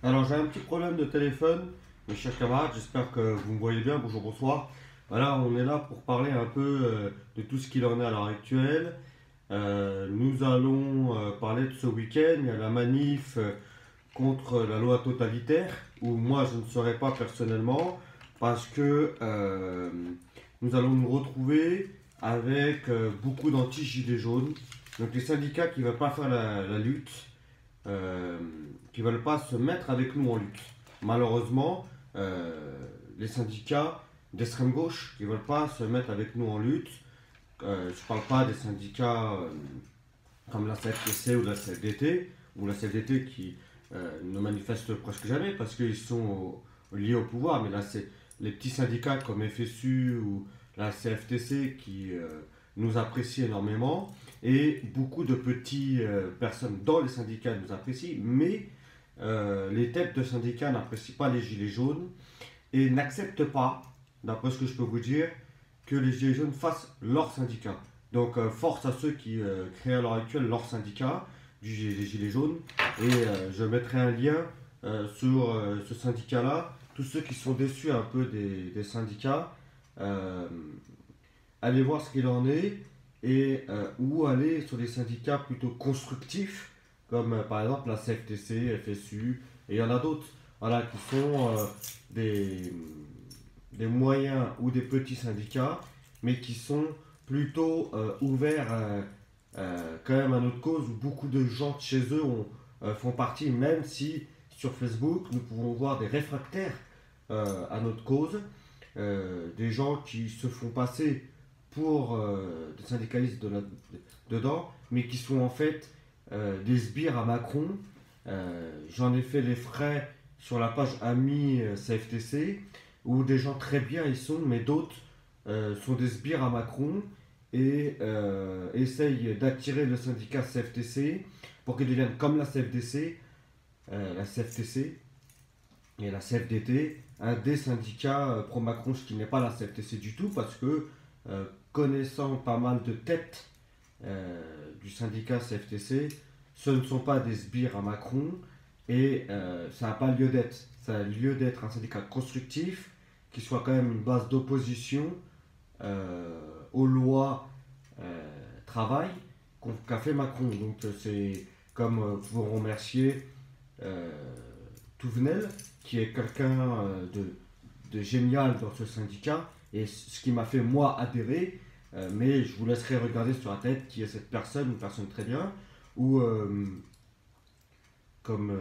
Alors j'ai un petit problème de téléphone, mes chers camarades, j'espère que vous me voyez bien, bonjour, bonsoir. Voilà, on est là pour parler un peu de tout ce qu'il en est à l'heure actuelle. Nous allons parler de ce week-end, il y a la manif contre la loi totalitaire, où moi je ne serai pas personnellement, parce que nous allons nous retrouver avec beaucoup d'anti-gilets jaunes. Donc les syndicats qui ne veulent pas faire la lutte, euh, qui ne veulent pas se mettre avec nous en lutte. Malheureusement, les syndicats d'extrême gauche qui ne veulent pas se mettre avec nous en lutte, je ne parle pas des syndicats comme la CFTC ou la CFDT, ou la CFDT qui ne manifestent presque jamais parce qu'ils sont liés au pouvoir, mais là c'est les petits syndicats comme FSU ou la CFTC qui nous apprécient énormément et beaucoup de petites personnes dans les syndicats nous apprécient, mais les têtes de syndicats n'apprécient pas les gilets jaunes et n'acceptent pas, d'après ce que je peux vous dire, que les Gilets jaunes fassent leur syndicat. Donc force à ceux qui créent à l'heure actuelle leur syndicat des Gilets jaunes. Et je mettrai un lien sur ce syndicat-là. Tous ceux qui sont déçus un peu des syndicats, euh, allez voir ce qu'il en est et ou aller sur des syndicats plutôt constructifs comme par exemple la CFTC, FSU et il y en a d'autres voilà, qui sont des, des moyens ou des petits syndicats mais qui sont plutôt ouverts quand même à notre cause où beaucoup de gens de chez eux font partie même si sur Facebook nous pouvons voir des réfractaires à notre cause, des gens qui se font passer pour des syndicalistes dedans, mais qui sont en fait des sbires à Macron. J'en ai fait les frais sur la page Amis CFTC, où des gens très bien y sont, mais d'autres sont des sbires à Macron et essayent d'attirer le syndicat CFTC pour qu'il devienne comme la CFTC et la CFDT, un des syndicats pro-Macron, ce qui n'est pas la CFTC du tout, parce que connaissant pas mal de têtes du syndicat CFTC, ce ne sont pas des sbires à Macron et ça n'a pas lieu d'être. Ça a lieu d'être un syndicat constructif qui soit quand même une base d'opposition aux lois travail qu'a fait Macron. Donc c'est comme vous remercier euh, Touvenel, qui est quelqu'un de génial dans ce syndicat, et ce qui m'a fait moi adhérer, mais je vous laisserai regarder sur la tête qui est cette personne, une personne très bien, ou comme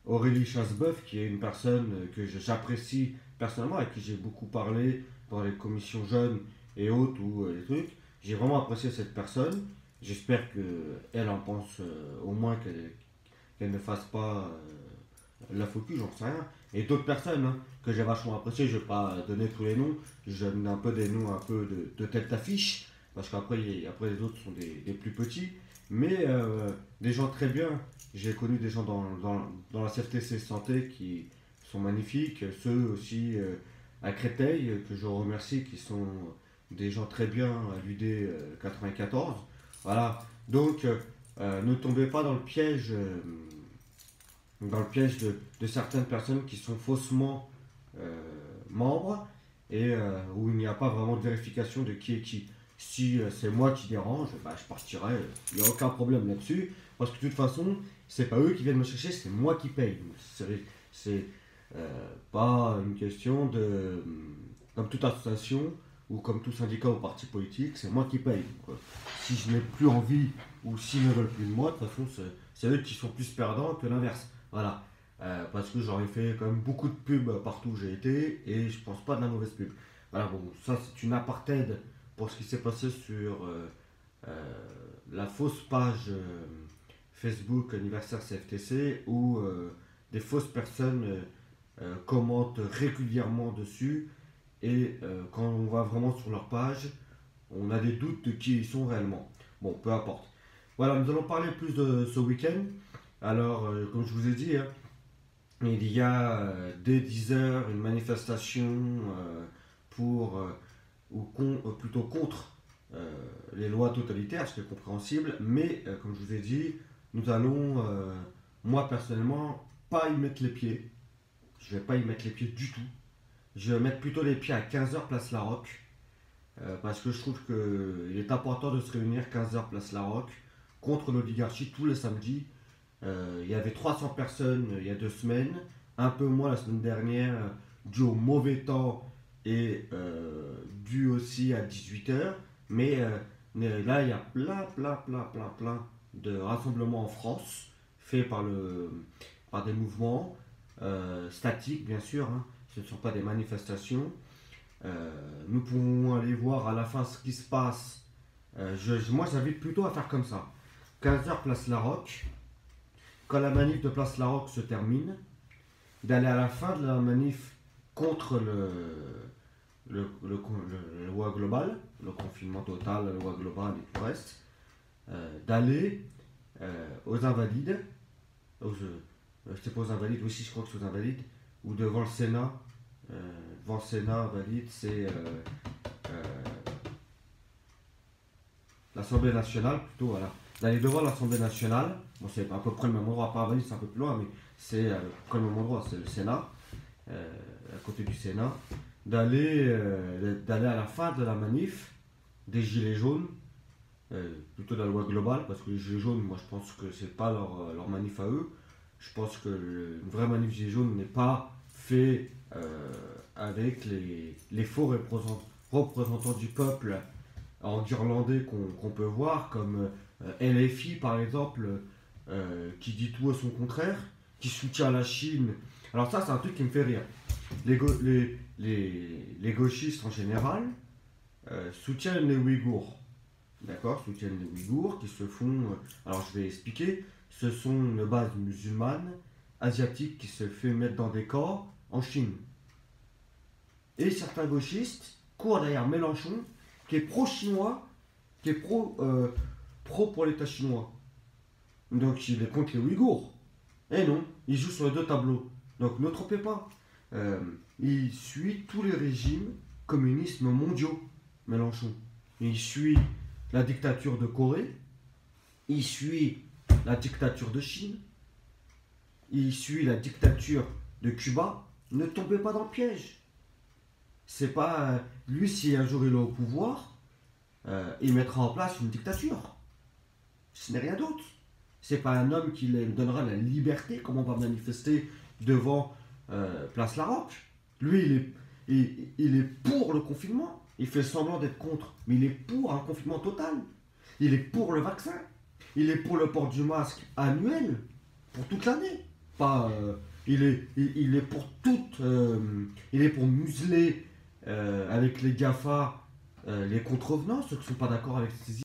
Aurélie Chasseboeuf, qui est une personne que j'apprécie personnellement, avec qui j'ai beaucoup parlé dans les commissions jeunes et autres, ou les trucs. J'ai vraiment apprécié cette personne. J'espère qu'elle en pense au moins qu'elle ne fasse pas la focus, j'en sais rien. Et d'autres personnes hein, que j'ai vachement appréciées, je vais pas donner tous les noms, je donne un peu des noms un peu de tête d'affiche, parce qu'après après les autres sont des plus petits, mais des gens très bien. J'ai connu des gens dans la CFTC Santé qui sont magnifiques, ceux aussi à Créteil, que je remercie, qui sont des gens très bien à l'UD 94. Voilà, donc ne tombez pas dans le piège de certaines personnes qui sont faussement membres et où il n'y a pas vraiment de vérification de qui est qui. Si c'est moi qui dérange, bah, je partirai, il n'y a aucun problème là-dessus, parce que de toute façon, c'est pas eux qui viennent me chercher, c'est moi qui paye. C'est pas une question de. Comme toute association ou comme tout syndicat ou parti politique, c'est moi qui paye. Donc, si je n'ai plus envie ou s'ils ne veulent plus de moi, de toute façon, c'est eux qui sont plus perdants que l'inverse. Voilà. Parce que j'aurais fait quand même beaucoup de pubs partout où j'ai été et je pense pas de la mauvaise pub. Voilà, bon, ça c'est une apartheid pour ce qui s'est passé sur la fausse page Facebook anniversaire CFTC où des fausses personnes commentent régulièrement dessus et quand on va vraiment sur leur page, on a des doutes de qui ils sont réellement. Bon, peu importe. Voilà, nous allons parler plus de ce week-end. Alors, comme je vous ai dit, hein, il y a dès 10 heures une manifestation pour, plutôt contre les lois totalitaires, ce qui est compréhensible, mais comme je vous ai dit, nous allons, moi personnellement, pas y mettre les pieds. Je vais pas y mettre les pieds du tout. Je vais mettre plutôt les pieds à 15h place Larocque. Parce que je trouve qu'il est important de se réunir 15h place Larocque contre l'oligarchie tous les samedis. Il y avait 300 personnes il y a 2 semaines, un peu moins la semaine dernière, dû au mauvais temps et dû aussi à 18h. Mais là, il y a plein de rassemblements en France faits par des mouvements statiques, bien sûr, hein. Ce ne sont pas des manifestations. Nous pouvons aller voir à la fin ce qui se passe. Moi, j'invite plutôt à faire comme ça. 15h place Larocque. Quand la manif de place Larocque se termine, d'aller à la fin de la manif contre le loi globale, le confinement total, la loi globale et tout le reste, d'aller aux Invalides, c'est pas aux Invalides, aussi je crois que c'est aux Invalides, ou devant le Sénat. Devant le Sénat, Invalides, c'est l'Assemblée nationale, plutôt, voilà. D'aller devant l'Assemblée nationale, bon, c'est à peu près le même endroit, pas Invalides, c'est un peu plus loin, mais c'est à peu près le même endroit, c'est le Sénat, à côté du Sénat, d'aller à la fin de la manif des Gilets jaunes, plutôt de la loi globale, parce que les Gilets jaunes, moi je pense que c'est pas leur manif à eux. Je pense que une vraie manif Gilets jaunes n'est pas fait avec les faux représentants du peuple en irlandais qu'on peut voir, comme LFI par exemple, qui dit tout à son contraire, qui soutient la Chine. Alors ça, c'est un truc qui me fait rire. Les gauchistes en général soutiennent les Ouïghours. D'accord, soutiennent les Ouïghours qui se font. Alors je vais expliquer. Ce sont une base musulmane, asiatique, qui se fait mettre dans des camps en Chine. Et certains gauchistes courent derrière Mélenchon, qui est pro-chinois, qui est pro pour l'État chinois. Donc il est contre les Ouïghours. Et non, il joue sur les deux tableaux. Donc ne trompez pas. Il suit tous les régimes communistes mondiaux, Mélenchon. Il suit la dictature de Corée, il suit la dictature de Chine, il suit la dictature de Cuba. Ne tombez pas dans le piège. C'est pas lui, si un jour il est au pouvoir, il mettra en place une dictature. Ce n'est rien d'autre. C'est pas un homme qui donnera la liberté, comme on va manifester devant place Larocque. Lui, il est pour le confinement. Il fait semblant d'être contre, mais il est pour un confinement total. Il est pour le vaccin. Il est pour le port du masque annuel, pour toute l'année. Pas, il est pour toute. Il est pour museler avec les GAFA les contrevenants, ceux qui ne sont pas d'accord avec ces